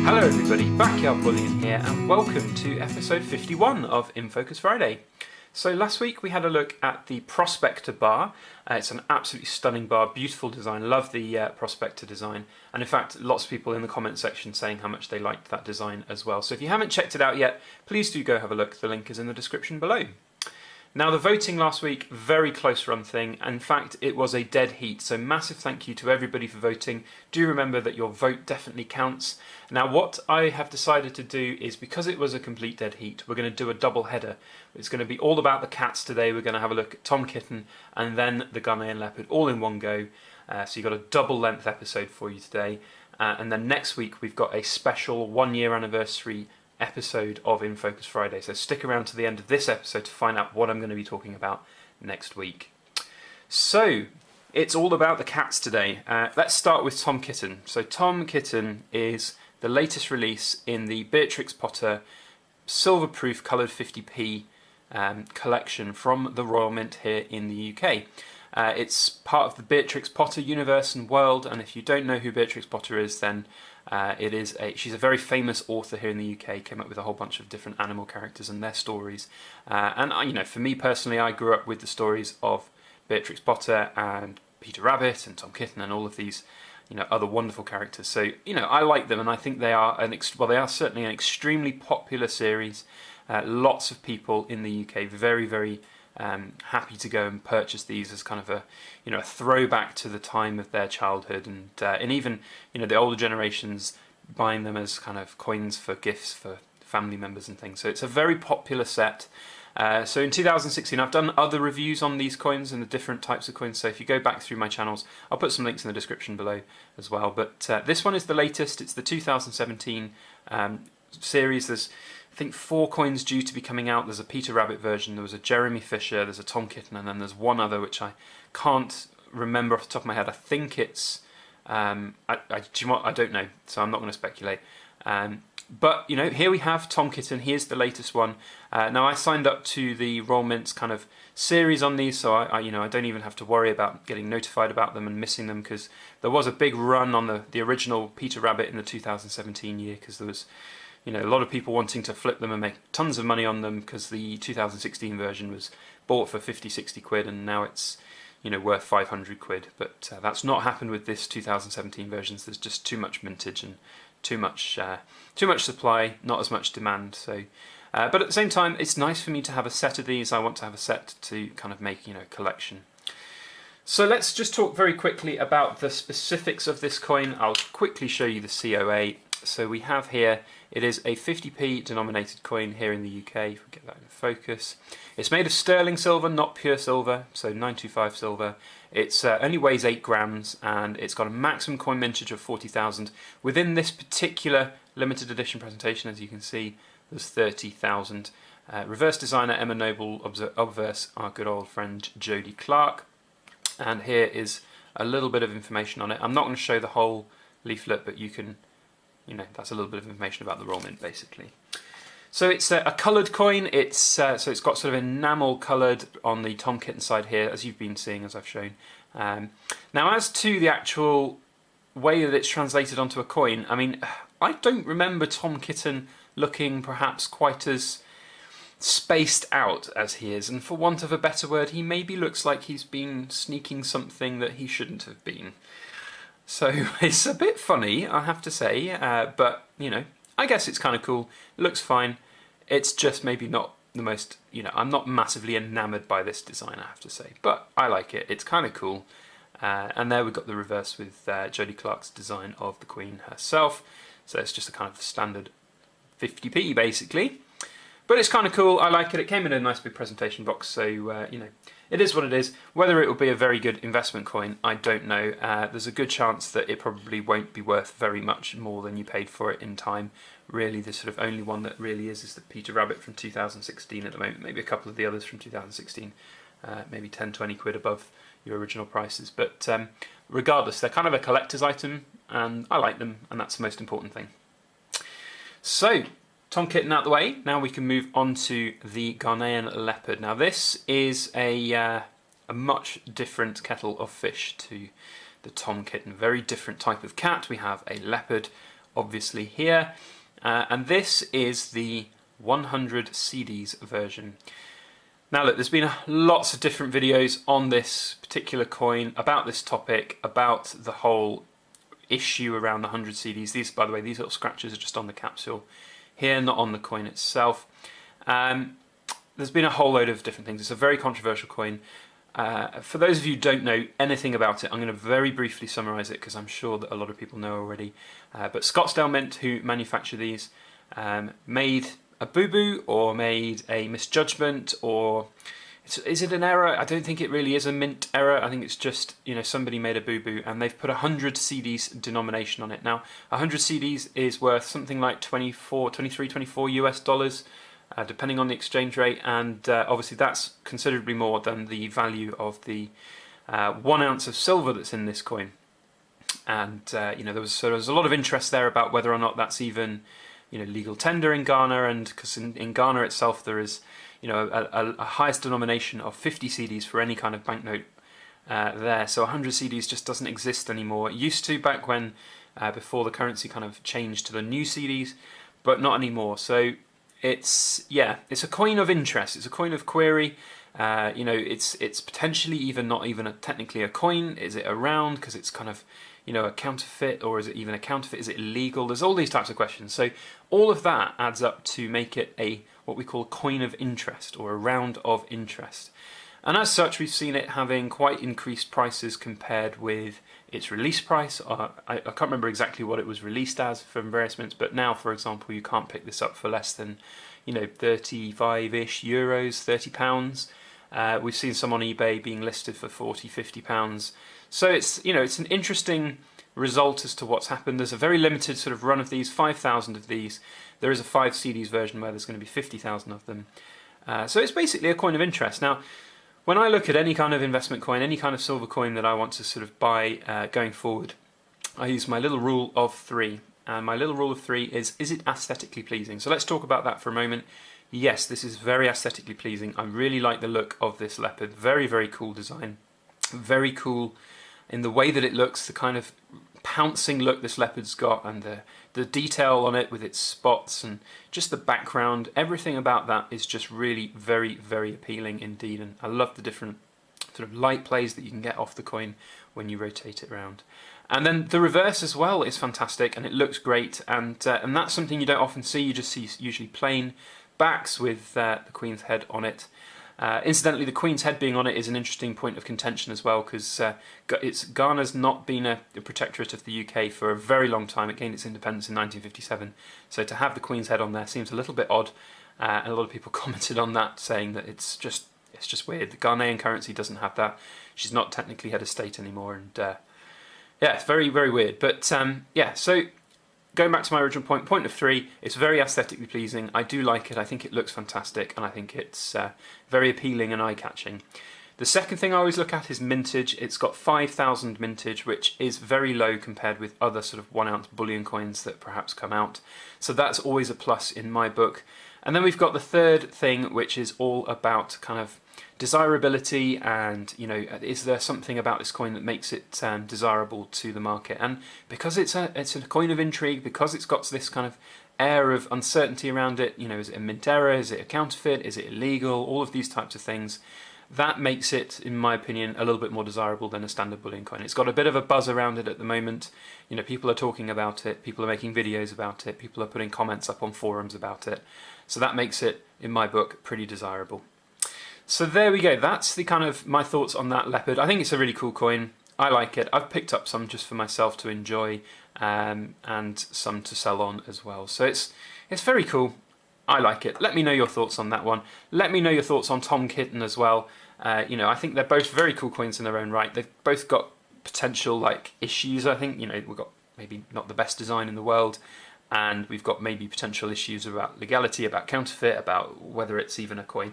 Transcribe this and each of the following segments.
Hello everybody, Backyard Bullion here and welcome to episode 51 of In Focus Friday. So last week we had a look at the Prospector bar. It's an absolutely stunning bar, beautiful design, love the Prospector design, and in fact lots of people in the comment section saying how much they liked that design as well. So if you haven't checked it out yet, please do go have a look, the link is in the description below. Now the voting last week, very close run thing. In fact, it was a dead heat, so massive thank you to everybody for voting. Do remember that your vote definitely counts. Now what I have decided to do is, because it was a complete dead heat, we're going to do a double header. It's going to be all about the cats today. We're going to have a look at Tom Kitten and then the Ghanaian Leopard all in one go. So you've got a double length episode for you today. And then next week we've got a special 1 year anniversary episode of In Focus Friday, so stick around to the end of this episode to find out what I'm going to be talking about next week. So it's all about the cats today. Let's start with Tom Kitten. So Tom Kitten is the latest release in the Beatrix Potter silver proof coloured 50p collection from the Royal Mint here in the UK. It's part of the Beatrix Potter universe and world, and if you don't know who Beatrix Potter is, then she's a very famous author here in the UK, came up with a whole bunch of different animal characters and their stories. For me personally, I grew up with the stories of Beatrix Potter and Peter Rabbit and Tom Kitten and all of these, other wonderful characters. So, I like them, and I think they are they are certainly an extremely popular series. Lots of people in the UK very, very happy to go and purchase these as kind of a throwback to the time of their childhood, and even the older generations buying them as kind of coins for gifts for family members and things. So it's a very popular set. So in 2016 I've done other reviews on these coins and the different types of coins, so if you go back through my channels I'll put some links in the description below as well. But this one is the latest. It's the 2017 series. There's I think 4 coins due to be coming out. There's a Peter Rabbit version, there was a Jeremy Fisher, there's a Tom Kitten, and then there's one other which I can't remember off the top of my head. I think it's I don't know, so I'm not going to speculate. But here we have Tom Kitten. Here's the latest one. Now I signed up to the Royal Mint's kind of series on these, so I don't even have to worry about getting notified about them and missing them, because there was a big run on the original Peter Rabbit in the 2017 year, because there was a lot of people wanting to flip them and make tons of money on them, because the 2016 version was bought for 50-60 quid and now it's worth 500 quid. But that's not happened with this 2017 version. So there's just too much mintage and too much supply, not as much demand. So, but at the same time, it's nice for me to have a set of these. I want to have a set to kind of make a collection. So let's just talk very quickly about the specifics of this coin. I'll quickly show you the COA. So we have here, it is a 50p denominated coin here in the UK, if we get that in focus. It's made of sterling silver, not pure silver, so 925 silver. It only weighs 8 grams, and it's got a maximum coin mintage of 40,000. Within this particular limited edition presentation, as you can see, there's 30,000. Reverse designer Emma Noble, obverse our good old friend Jodie Clark. And here is a little bit of information on it. I'm not going to show the whole leaflet, but you can, that's a little bit of information about the Royal Mint, basically. So it's a coloured coin. So it's got sort of enamel coloured on the Tom Kitten side here, as you've been seeing, as I've shown. Now, as to the actual way that it's translated onto a coin, I mean, I don't remember Tom Kitten looking perhaps quite as spaced out as he is, and for want of a better word, he maybe looks like he's been sneaking something that he shouldn't have been. So it's a bit funny, I have to say, but I guess it's kind of cool. It looks fine. It's just maybe not the most, I'm not massively enamoured by this design, I have to say, but I like it. It's kind of cool. And there we've got the reverse with Jodie Clark's design of the Queen herself. So it's just a kind of standard 50p basically. But it's kind of cool. I like it. It came in a nice big presentation box, so it is what it is. Whether it will be a very good investment coin, I don't know. There's a good chance that it probably won't be worth very much more than you paid for it in time. Really, the sort of only one that really is the Peter Rabbit from 2016 at the moment. Maybe a couple of the others from 2016, maybe 10-20 quid above your original prices. But regardless, they're kind of a collector's item, and I like them, and that's the most important thing. So, Tom Kitten out the way, now we can move on to the Ghanaian Leopard. Now this is a much different kettle of fish to the Tom Kitten. Very different type of cat. We have a leopard obviously here, and this is the 100 Cedis version. Now look, there's been lots of different videos on this particular coin, about this topic, about the whole issue around the 100 Cedis. These, by the way, these little scratches are just on the capsule here, not on the coin itself. There's been a whole load of different things. It's a very controversial coin. For those of you who don't know anything about it, I'm going to very briefly summarise it because I'm sure that a lot of people know already. But Scottsdale Mint, who manufacture these, made a boo-boo or made a misjudgment, or is it an error? I don't think it really is a mint error. I think it's just, you know, somebody made a boo-boo and they've put 100 Cedis denomination on it. Now, 100 Cedis is worth something like 23, 24 US dollars. Depending on the exchange rate, and obviously that's considerably more than the value of the 1 ounce of silver that's in this coin. And you know, there was a lot of interest there about whether or not that's even, you know, legal tender in Ghana, and because in Ghana itself there is, you know, a highest denomination of 50 Cedis for any kind of banknote there. So 100 Cedis just doesn't exist anymore. It used to back when before the currency kind of changed to the new Cedis, but not anymore. So it's a coin of interest. It's a coin of query. You know, it's potentially even not even technically a coin. Is it a round because it's kind of, you know, a counterfeit, or is it even a counterfeit? Is it illegal? There's all these types of questions. So all of that adds up to make it what we call a coin of interest, or a round of interest. And as such, we've seen it having quite increased prices compared with its release price. I can't remember exactly what it was released as from various mints, but now, for example, you can't pick this up for less than, you know, 35-ish euros, £30. We've seen some on eBay being listed for 40, £50. So it's, you know, it's an interesting result as to what's happened. There's a very limited sort of run of these, 5,000 of these. There is a 5 Cedis version where there's going to be 50,000 of them. So it's basically a coin of interest. Now, when I look at any kind of investment coin, any kind of silver coin that I want to sort of buy going forward, I use my little rule of 3. And my little rule of 3 is it aesthetically pleasing? So let's talk about that for a moment. Yes, this is very aesthetically pleasing. I really like the look of this leopard. Very, very cool design. Very cool in the way that it looks, the kind of pouncing look this leopard's got, and the detail on it with its spots and just the background. Everything about that is just really very, very appealing indeed, and I love the different sort of light plays that you can get off the coin when you rotate it around. And then the reverse as well is fantastic, and it looks great, and that's something you don't often see. You just see usually plain backs with the Queen's head on it. Incidentally, the Queen's head being on it is an interesting point of contention as well, because Ghana's not been a protectorate of the UK for a very long time. It gained its independence in 1957, so to have the Queen's head on there seems a little bit odd, and a lot of people commented on that, saying that it's just weird. The Ghanaian currency doesn't have that. She's not technically head of state anymore, and yeah, it's very, very weird. But yeah, so going back to my original point of 3, it's very aesthetically pleasing. I do like it. I think it looks fantastic, and I think it's very appealing and eye-catching. The second thing I always look at is mintage. It's got 5,000 mintage, which is very low compared with other sort of 1 ounce bullion coins that perhaps come out. So that's always a plus in my book. And then we've got the third thing, which is all about kind of desirability, and, you know, is there something about this coin that makes it desirable to the market? And because it's a coin of intrigue, because it's got this kind of air of uncertainty around it, you know, is it a mint error, is it a counterfeit, is it illegal, all of these types of things, that makes it, in my opinion, a little bit more desirable than a standard bullion coin. It's got a bit of a buzz around it at the moment. You know, people are talking about it, people are making videos about it, people are putting comments up on forums about it. So that makes it, in my book, pretty desirable. So there we go. That's the kind of my thoughts on that leopard. I think it's a really cool coin. I like it. I've picked up some just for myself to enjoy, and some to sell on as well. So it's very cool. I like it. Let me know your thoughts on that one. Let me know your thoughts on Tom Kitten as well. You know, I think they're both very cool coins in their own right. They've both got potential like issues. I think, you know, we've got maybe not the best design in the world, and we've got maybe potential issues about legality, about counterfeit, about whether it's even a coin.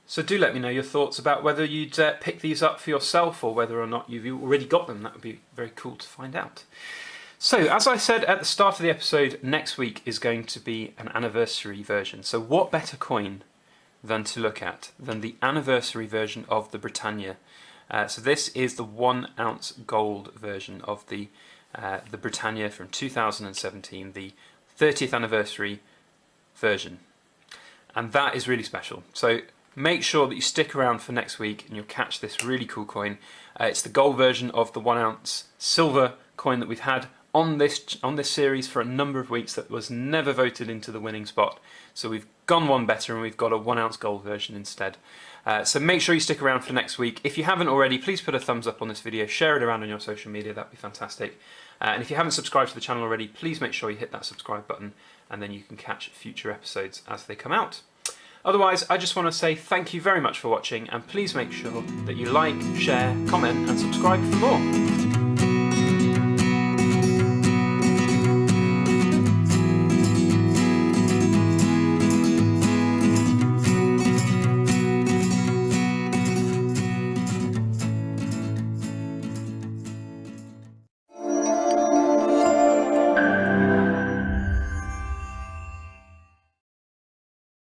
So do let me know your thoughts about whether you'd pick these up for yourself, or whether or not you've already got them. That would be very cool to find out. So, as I said at the start of the episode, next week is going to be an anniversary version. So what better coin than to look at than the anniversary version of the Britannia? So this is the 1 ounce gold version of the the Britannia from 2017, the 30th anniversary version. And that is really special. So make sure that you stick around for next week and you'll catch this really cool coin. It's the gold version of the 1 ounce silver coin that we've had on this series for a number of weeks that was never voted into the winning spot. So we've gone one better and we've got a 1 ounce gold version instead. So make sure you stick around for next week. If you haven't already, please put a thumbs up on this video, share it around on your social media, that'd be fantastic. And if you haven't subscribed to the channel already, please make sure you hit that subscribe button and then you can catch future episodes as they come out. Otherwise, I just want to say thank you very much for watching and please make sure that you like, share, comment and subscribe for more.